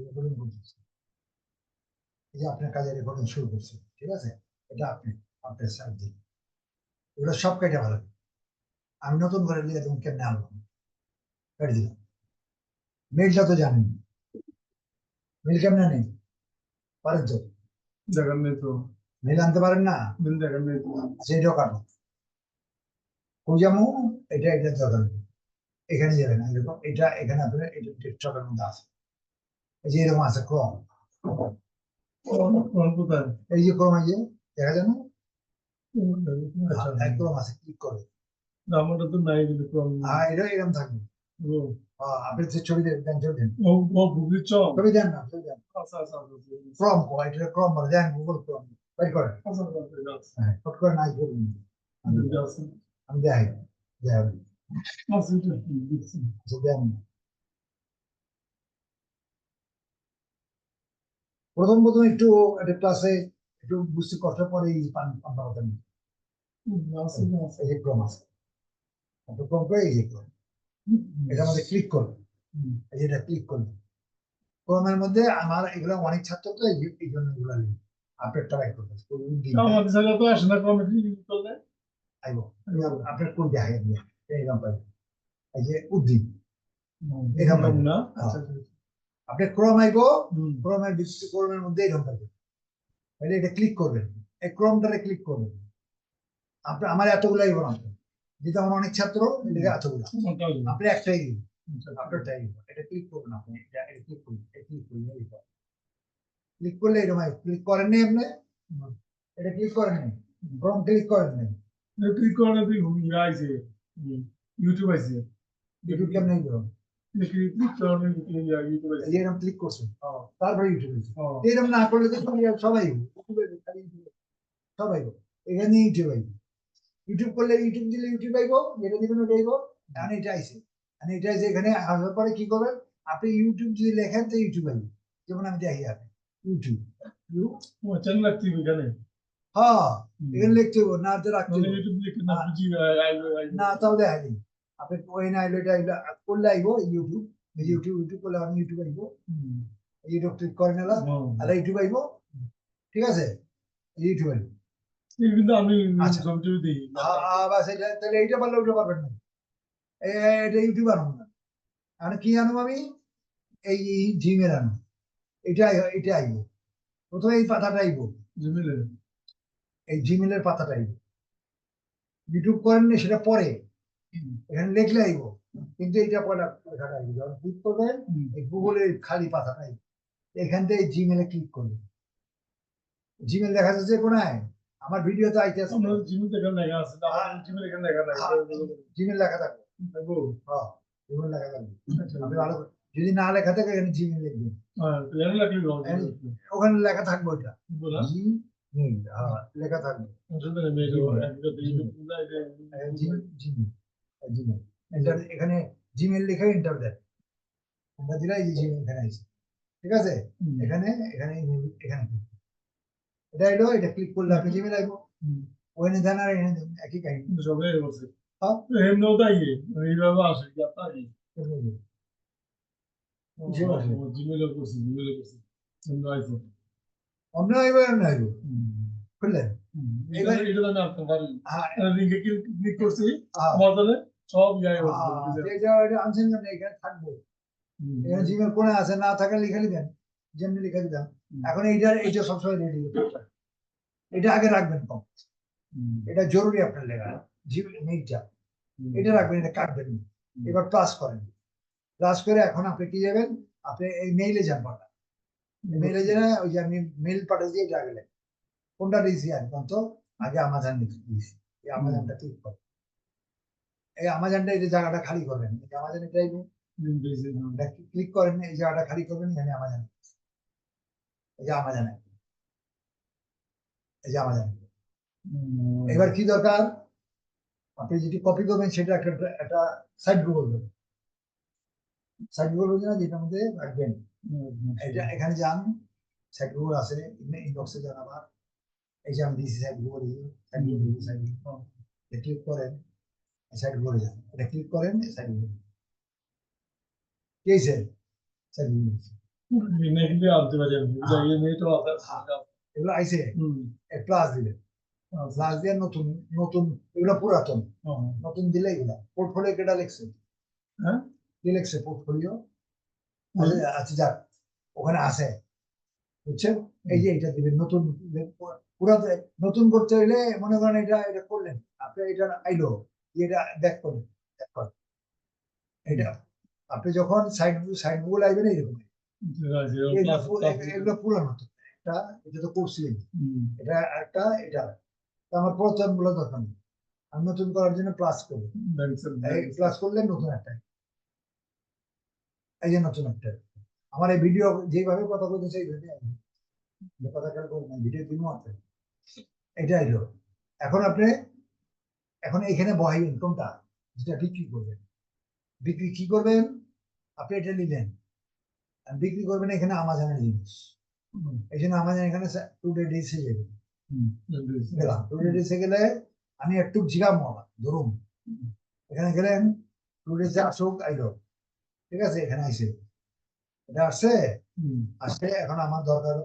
Recording করতেছে, এই যে আপনার কাজে রেকর্ডিং শুরু করছে, ঠিক আছে? এটা আপনি আপনার সাইড দিন, এগুলো সব কেটে ভালো। আমি নতুন করে দিয়ে তুমি কেমনে আনবো, কেটে দিলাম। মেলটা তো জানেন, মেল কেমনে নেই পারেন তো? দেখেন নেই তো, মেল আনতে পারেন না? মেল দেখেন নেই তো। সেইটাও কাটো, খুঁজামো, এটা এটা দরকার নেই। এখানে যাবেন না, এরকম এটা এখানে আপনার এটা ডেস্কটপের মধ্যে আছে, এই যে এরকম আছে ক্রম, কোথায়? এই যে ক্রম, এই যে দেখা যায় না, আচ্ছা, ক্রম আছে, ক্লিক করে। আমারটা তো নাই কিন্তু কম। হ্যাঁ, এটা এরকম থাকবে। আপনি যে ছবি দেন, ছবি দেন, ও বুঝছ। ছবি দেন না, ছবি দেন। আচ্ছা আচ্ছা ক্রম এটা ক্রম বলে, দেন গুগল ক্রম বের করেন। হ্যাঁ, ফট করে নাই করুন, আমি দেখাই দেখাই দেন। প্রথম প্রথম একটু একটা ক্লাসে একটু বুঝতে কষ্ট পরে এই পান্তা কথা নেই, এই যে ক্রম আছে, একটু ক্রম করে এই যে ক্রম, এটার মধ্যে ক্লিক করবেন, এই যে এটা ক্লিক করবেন। ক্রমের মধ্যে আমার এগুলো অনেক ছাত্র তো এই জন্য এগুলো নেই, আপনার ট্রাই করবেন। আমাদের ছেলে তো আসে না কমিটি করলে আইবো আপনার কোন জায়গায় নিয়ে এইরকম পাই, এই যে উদ্দিন এরকম পাইবো না। আপনার ক্রম আইবো, ক্রমের ভিত্তি ক্রমের মধ্যে এরকম পাইবেন, তাহলে এটা ক্লিক করবেন, এই ক্রমটারে ক্লিক করবেন। আপনার আমার এতগুলো আইবো না, যেহেতু আমার অনেক ছাত্র, এদিকে এতগুলো আপনি একটাই দিন, আপনারটাই এটা ক্লিক করবেন। আপনি এটা ক্লিক করবেন, ক্লিক করবেন, ক্লিক করলে এরকম ক্লিক করেন নি আপনি, এটা ক্লিক করেন নি, ক্রম ক্লিক করেন নি, ক্লিক করলে তুই আইছে ইউটিউব আইছে, ইউটিউব কেমন করুন, ক্লিক করলে ইউটিউব আইছে, এরকম ক্লিক করছেন, তারপরে ইউটিউব এরকম না করলে তো সবাই সবাই এখানে ইউটিউব আইব, ইউটিউব করলে ইউটিউব দিলে ইউটিউব আইব, যেটা দিবেন ওটা আইব। এখন এটা আইছে, এটা যে এখানে আসার পরে কি করবেন, আপনি ইউটিউব যদি লেখেন তো ইউটিউব আইব, যেমন আমি দেখি আপনি ইউটিউব চ্যানেল রাখতে এখানে। হ্যাঁ, এখানে লিখতে হবে না, তো রাখতে হবে ইউটিউব লিখে না, বুঝি না, তাও দেখা দিন আপনি ওই না আইলো, এটা করলে আইব ইউটিউব, ইউটিউব ইউটিউব করলে আমি ইউটিউব আইব, ইউটিউব ক্লিক করে নিলাম, আর ইউটিউব আইব, ঠিক আছে, ইউটিউব আইব। কিন্তু আমি আচ্ছা, ছবি দিই বাস এটা, তাহলে এইটা পারলে ওইটা পারবেন না, এটা ইউটিউব আনবো না। এখন কি আনবো আমি, এই জিমেল আনবো, এটা এটা আইব, প্রথমে এই পাতাটা আইব, জিমেলে, এই জিমেলের পাতাটা আইব, ইউটিউব করেন না সেটা পরে, এখানে লিখলে আইব, কিন্তু এইটা পড়া লেখাটা আইব, যখন ক্লিক করবেন এই গুগলের খালি পাতাটা আইব, এখান থেকে জিমেলে ক্লিক করবেন, জিমেল দেখা যাচ্ছে কোনায়, আমার ভিডিও তো আইতে আছে, জিমেল এখানে লেখা আছে, জিমেল এখানে লেখা নাই, জিমেল লেখা থাকবে, হ্যাঁ জিমেল লেখা থাকবে, আপনি ভালো যদি না লেখা থাকে এখানে জিমেল লিখবেন, ওখানে লেখা থাকবে ওইটা লেখা থাকবে, এখানে জিমেল লিখে এন্টার দেন, এন্টার দিলে এই যে জিমেল এখানে আছে, ঠিক আছে, এখানে এখানে এখানে এটা এলো, এটা ক্লিক করলে আপনি জিমেল আইব, ওখানে দেন আর এখানে দেন, একই কাহিনী সবাই বলছে এমনিও তাই এইভাবে আসে জিমেলে করছি, জিমেলে করছি এমনি আইছে অন্য আইব, অন্য আইব বুঝলেন, এবার এটা আমি আপনার পারি লিংকে ক্লিক করছি, আমার তাহলে সব জায়গায় এটা আনছেন কেন, এখানে থাকবে, এখানে জিমেল কোনে আছে, না থাকলে লিখে দিবেন, যেমনি লিখে দিলাম। এখন এইটা সবসময় রেডি, এটা আগে রাখবেন কম, এটা জরুরি আপনার লেখা জিমেল মেইলটা, এটা রাখবেন, এটা কাটবেন, এবার প্লাস করেন, প্লাস করে এখন আপনি কি যাবেন, আপনি এই মেইলে যান, পাঠান মেইলে যান, ওই যে আমি মেইল পাঠিয়ে দিয়ে এটা গেলেন, কোনটা দিয়েছি একদম তো আগে আমাজন দিয়েছি, এই আমাজনটা ক্লিক করেন, এই আমাজনটা এই যে জায়গাটা খালি করবেন, এই আমাজন এটাই ক্লিক করেন, এই জায়গাটা খালি করবেন, এখানে আমাজন, এই যে আমাজন, এই যে আমাজন। এবার কি দরকার, আপনি যেটি কপি করবেন সেটা একটা সাইড গুগল করবেন, সাইড গুগল না, যেটার মধ্যে রাখবেন, এটা এখানে যান, সাইড গুগল আছে, ইনবক্সে যান, আবার এই যে আমি দিয়েছি side Google, side Google click করেন, সাইড গুগল যান, এটা ক্লিক করেন, সাইড গুগল কি হয়েছে, সাইড গুগল কিন্তু আনতে পারি আমি মেয়েটাও আছে। এগুলো আইছে হুম, প্লাস দিলে আচ্ছা। প্লাস দিয়ে নতুন নতুন এগুলো পুরাতন হ্যাঁ, নতুন দিলে এগুলা পোর্টফোলিও কেটা লিখছে হ্যাঁ, কি লিখছে পোর্টফোলিও হুম, আচ্ছা যাক ওখানে আছে বুঝছেন এই যে এটা দিবেন নতুন পুরা নতুন করতে হইলে মনে করেন এটা এটা করলেন আপনি এটা আইলো এটা দেখ করলেন দেখ করেন। এটা আপনি যখন সাইড গুলো আইবেন এইরকম ঠিক আছে, এগুলো plus এগুলো পুরানো তো এটা এটা তো করছিলেন হুম, এটা একটা এটা তো আমার প্রথম গুলো দরকার নেই আমি নতুন করার জন্য প্লাস করবো এই প্লাস করলে নতুন একটা এই যে নতুন একটা আমার এই ভিডিও যেভাবে কথা বলতেছে এইভাবে আমি কথা খেয়াল করবো না ভিডিও দিনও আছে এটা এলো এখন আপনি এখন এখানে বহাইবেন কোনটা যেটা বিক্রি করবেন বিক্রি কি করবেন আপনি এটা নিলেন আর বিক্রি করবেন এখানে আমাজনের জিনিস এই জন্য আমাজন এখানে টুডে ডিসে যাবে গেলাম টুডে ডিসে গেলে আমি একটু জিরাম ধরুন এখানে গেলেন টুডে আসুক আইলো ঠিক আছে এখানে আইসে এটা আসছে আসছে এখন আমার দরকার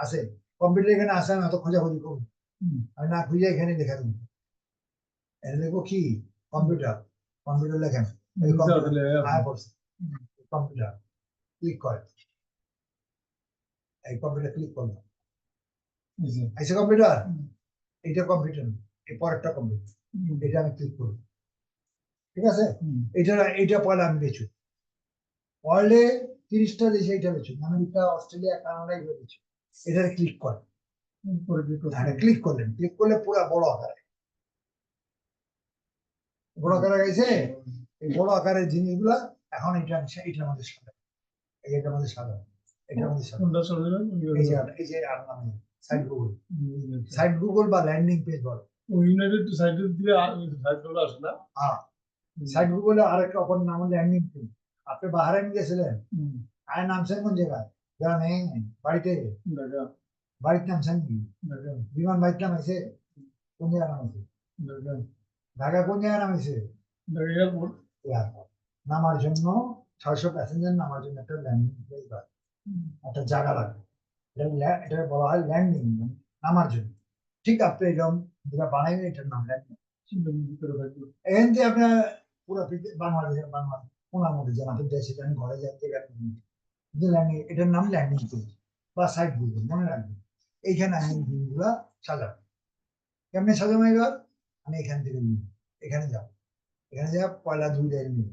আছে কম্পিউটার এখানে আসে আমি অত খোঁজাখুঁজি করবো আমি না খুঁজে এখানে লেখা দেবো এটা লিখবো কি কম্পিউটার কম্পিউটার লেখেন কম্পিউটার ক্লিক করে এই কম্পিউটার ক্লিক করলাম আইসে কম্পিউটার এইটা কম্পিউটার এই পরেরটা কম্পিউটার এটা আমি ক্লিক করবো ঠিক আছে এটা এইটা পয়লা আমি বেচু ওয়ার্ল্ডে 30টা দেশে এটা বেচু আমেরিকা অস্ট্রেলিয়া কানাডা এগুলো বেচু এটারে ক্লিক করে ক্লিক করলেন ক্লিক করলে পুরো বড় আকারে বড় আকারে গেছে এই বড় আকারের জিনিসগুলা এখন এটার মধ্যে সাদা এটার মধ্যে সাদা এটার মধ্যে সাদা এই যে আর নামে সাইট গুগল বা ল্যান্ডিং পেজ বলো ইউনাইটেড সাইটে দিলে সাইট গুলো আসে না। হ্যাঁ সাইট গুগলে আরেকটা অপর নাম ল্যান্ডিং পেজ আপনি বাহারাইন গেছিলেন আর নামছেন কোন জায়গায় জানে বাড়িতে বাড়ির নামছেন কি বিমান বাড়ির নাম আছে কোন জায়গায় নাম আছে ঢাকা কোন জায়গায় নাম আছে এয়ারপোর্ট নামার জন্য 600 প্যাসেঞ্জার নামার জন্য একটা ল্যান্ডিং প্লেস বা একটা জায়গা লাগবে এটা বলা হয় ল্যান্ডিং নামার জন্য ঠিক আপনি এরকম যেটা বানাইবেন এটার নাম ল্যান্ডিং এখান থেকে আপনার পুরো বাংলাদেশের বাংলা কোনার মধ্যে যান আপনি দেশে যান ঘরে যান ল্যান্ডিং এটার নাম ল্যান্ডিং প্লেস বা সাইট গুগল মনে রাখবেন এইখানে আমি জিনিসগুলা সাজাবো কেমনে সাজাবো এবার আমি এখান থেকে নিব এখানে যাবো এখানে যা পয়লা 2 লাইন নিব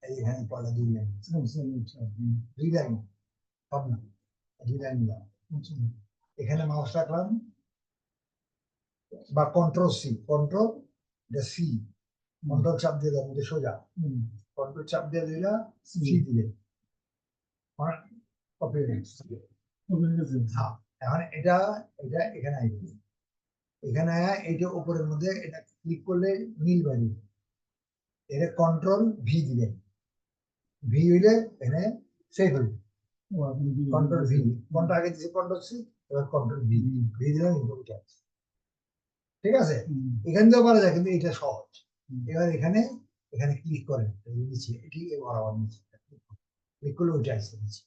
এইখানে পয়লা 2 লাইন 2 লাইন সব না 2 লাইন নিলাম এখানে মাউস রাখলাম বা control C control C control চাপ দিয়ে দেবো সোজা কন্ট্রোল চাপ দিয়ে দিলা সি দিলে কপি হ্যাঁ এখন এটা এটা এখানে আসবে এখানে এইটা উপরের মধ্যে এটা ক্লিক করলে নীল বাড়বে এটা কন্ট্রোল ভি দিলেন ভি হইলে এখানে সেভ হইবে কন্ট্রোল ভি কোনটা আগে দিচ্ছে কন্ট্রোল সি এবার কন্ট্রোল ভি ভি দিলেন এটা ঠিক আছে এখান থেকেও পারা যায় কিন্তু এটা সহজ এবার এখানে এখানে ক্লিক করেন নিচে এটি বরাবর নিচে ক্লিক করলে ওইটা আসছে নিচে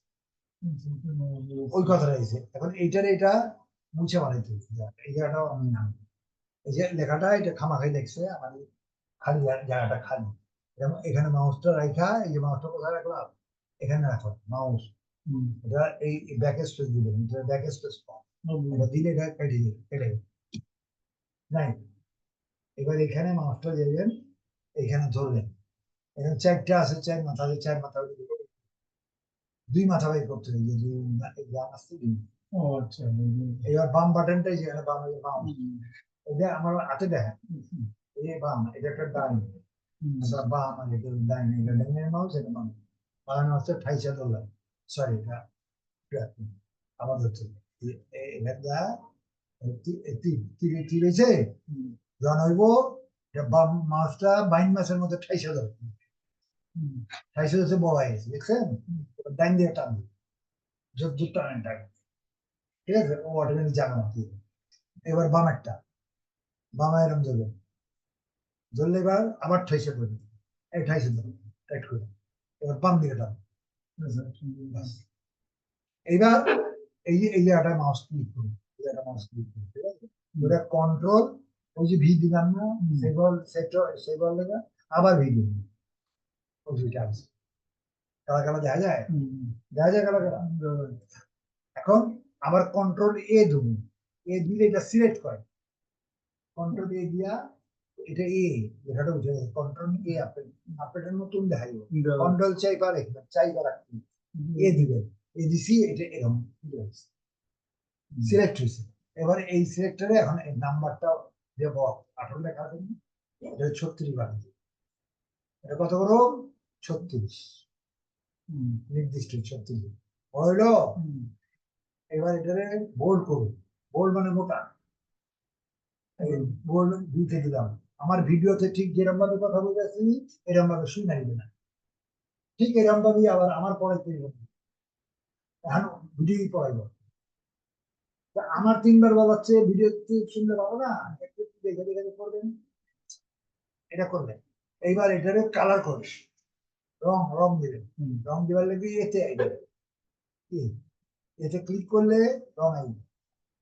ওই কথাটা এসে এখন এইটারে এটা মুছে বানাইতে এই জায়গাটাও আমি নাম এই যে লেখাটা এটা খামাখাই লেখছে আমাদের খালি জায়গাটা খালি এখানে মাউসটা রাখা এই যে মাউসটা কোথায় রাখলাম এখানে রাখো মাউস এটা এই ব্যাক স্পেস দিবেন এটা ব্যাক স্পেস এটা দিলে এটা কেটে যাবে কেটে নাই এবার এখানে মাউসটা যাবেন এখানে ধরবেন এখানে 4টা আছে 4 মাথা 4 মাথা 2 মাথা বাই করতে হবে যে গ্রাম আসছে 2 আচ্ছা এবার বাম বাটনটা যেখানে বাম মাউস এটা আমার হাতে দেখেন এই বাম এটা একটা ডান আচ্ছা বাম আর এটা ডান এটা ডানের মাউস এটা বাম বাম হচ্ছে $28 সরি এটা আবার হচ্ছে এটা তীরেছে যখন হইব বাম মাউসটা বাইন মাসের মধ্যে 28,000 28,000 বড় হয়ে গেছে দেখছেন ডাইন দিয়ে টান যদ্দূর টানেন টান ঠিক আছে ও অটোমেটিক জানা মতো এবার বাম একটা বামা এরম ধরবেন ধরলে এবার আবার 28 করবেন 28 ধরবেন টাইট করে এবার বাম দিকে টান এইবার এই জায়গাটা মাউস ক্লিক করুন, এই জায়গাটা মাউস ক্লিক করুন, ঠিক আছে? ওটা কন্ট্রোল, ওই যে ভি দিলাম না, সেবল লেখা, আবার ভি দিলাম, ওই দুইটা আছে। কালা কালা দেখা যায়, দেখা যায় কালা কালা। এখন আবার কন্ট্রোল এ দেবো, এ দিলে এটা সিলেক্ট করে, কন্ট্রোল এ দিয়া এটা এ লেখাটা উঠে গেছে, কন্ট্রোল এ আপনার নতুন দেখাই, কন্ট্রোল চাইবার চাইবার এ দিবেন, এ দিছি, এটা এরকম সিলেক্ট হয়েছে। এবার এই সিলেক্টরে এখন এই নাম্বারটা দেব 18 লেখা আছে, এটা 36 বানাবো, এটা কত বড়? 36, নির্দিষ্ট 36 হইলো। এবার এটারে বোল্ড করুন, বোল্ড মানে মোটা, বোল্ড দিতে দিলাম। আমার ভিডিওতে ঠিক যেরকম ভাবে কথা বলতেছি এরকম ভাবে শুনে নিবে না, ঠিক এরকম ভাবে আবার আমার পড়াইতে এখন ভিডিও পড়াইব, আমার 3বার বলাচ্ছে, ভিডিও শুনলে পাবো না, একটু দেখে দেখে করবেন, এটা করবেন। এইবার এটারে কালার করবে, রং রং দিবেন, রং দিবার লাগবে এতে আইবে, এতে ক্লিক করলে রং আইবে,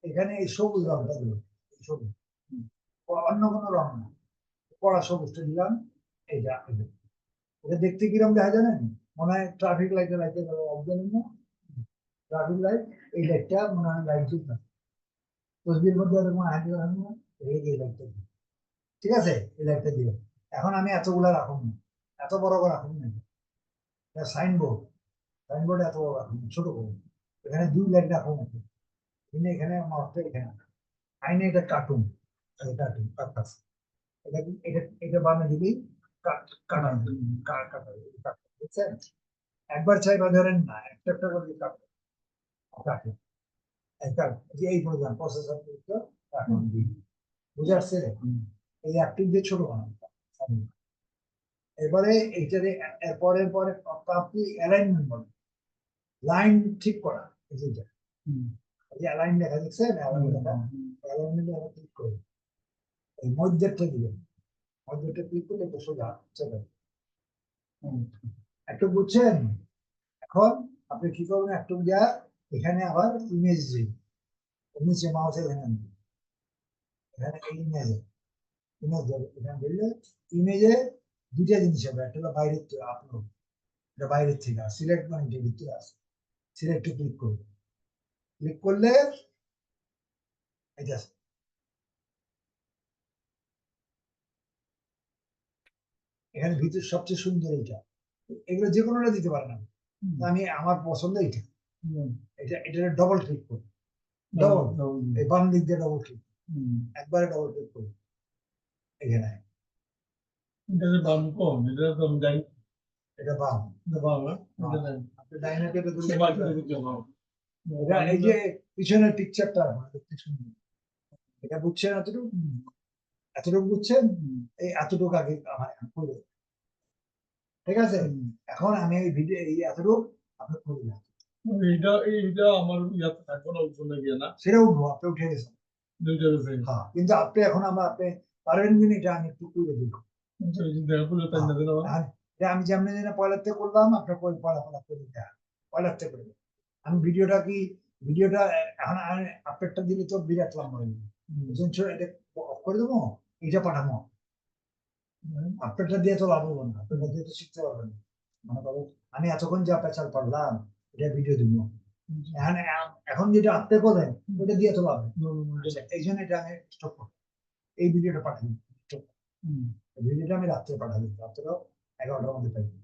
এখানে এই সবুজ রংটা দিবেন, সবুজ, অন্য কোনো রং না, কড়া সবুজটা দিলাম। এটা এটা দেখতে কিরকম দেখা জানেন? মনে হয় ট্রাফিক লাইটে লাইটে জানেন না, ট্রাফিক লাইট, এই লাইটটা মনে হয় লাইট ঠিক না, তসবির মধ্যে এই লাইটটা, ঠিক আছে? এই লাইটটা দিবেন। এখন আমি এতগুলা রাখুন না, এত বড় করে রাখুন না, সাইনবোর্ড, সাইনবোর্ড এত বড় রাখুন, ছোট করুন, এখানে 2 লাইট রাখুন, কিন্তু এখানে মাউসটা এখানে আইনে এটা কার্টুন, কার্টুন কাটতাস, এটা এটা এটা বামে দিলেই কাটা কাটা বুঝছেন? একবার চাইবা ধরেন না, একটা একটা করে কাটবে, কাটে একটা, যে এই প্রোগ্রাম প্রসেসর কার্টুন বুঝে আসছে? এই অ্যাক্টিভ দিয়ে ছোট বানানো। এবারে এইটারে পরের পরে আপনি অ্যালাইনমেন্ট বলেন, লাইন ঠিক করা, এই যে অ্যালাইন লেখা দেখছেন, অ্যালাইনমেন্ট ক্লিক করুন, এই মধ্যেরটা দিবেন, মধ্যেরটা ক্লিক করলে এটা সোজা চলে। একটু বুঝছেন? এখন আপনি কি করবেন, একটু যা এখানে আবার ইমেজ দিন, নিচে মাউসে এখানে এই ইমেজ, ইমেজ এখানে দিলে ইমেজে 2টা জিনিস হবে, একটা হলো বাইরের থেকে আপলোড, এটা বাইরের থেকে সিলেক্ট মানে এটা ভিতরে আসে, সিলেক্টে ক্লিক করুন, ক্লিক করলে এটা এখানে ভিতরে সবচেয়ে সুন্দর এইটা, এগুলো যে কোনোটা দিতে পারেন না, আমি আমার পছন্দ এইটা, এটা এটা ডবল ক্লিক করুন, ডবল, এই বাম দিক দিয়ে ডবল ক্লিক, একবারে ডবল ক্লিক করুন এখানে, এটা বাম কোন, এটা তো আমি জানি, এটা বাম, এটা বাম, আপনি ডাইনে টেপে ধরলে এটা এটা এই যে পিছনের পিকচারটা দেখতে সুন্দর, এটা বুঝছেন এতটুকু? এতটুকু বুঝছেন? এই এতটুকু আগে আমার এখন করে, ঠিক আছে? এখন আমি এই ভিডিও এই এতটুকু আপনি করবেন, এইটা আমার ইয়াতে থাকবে না, ওখানে গিয়ে না, সেটা উঠবো, আপনি উঠে গেছেন, দুইটা আছে, হ্যাঁ, কিন্তু আপনি এখন আপনি পারবেন কিনা এটা আমি একটু করে দিব, দেখা করলে তাই না দেন আমার, আমি যেমন পয়লার থেকে করলাম, আপনার পয়লা করে দেয়া, পয়লার থেকে করবেন। আমি ভিডিওটা এখন আপডেটটা দিলে তো বিরাট লম্বা হয়ে যাবে, এটা অফ করে দেবো, এটা পাঠাবো, আপডেটটা দিয়ে তো লাভ হবো না, আপডেটটা দিয়ে তো শিখতে পারবেন না, মনে করো আমি এতক্ষণ যা পেঁচাল পারলাম এটা ভিডিও দিব, এখন এখন যেটা আপনি করেন ওটা দিয়ে তো লাভ হবে, এই জন্য এটা আমি স্টপ করবো, এই ভিডিওটা পাঠাবো, ভিডিওটা আমি রাত্রে পাঠাবো, রাত্রেও 11টার মধ্যে পাইবো,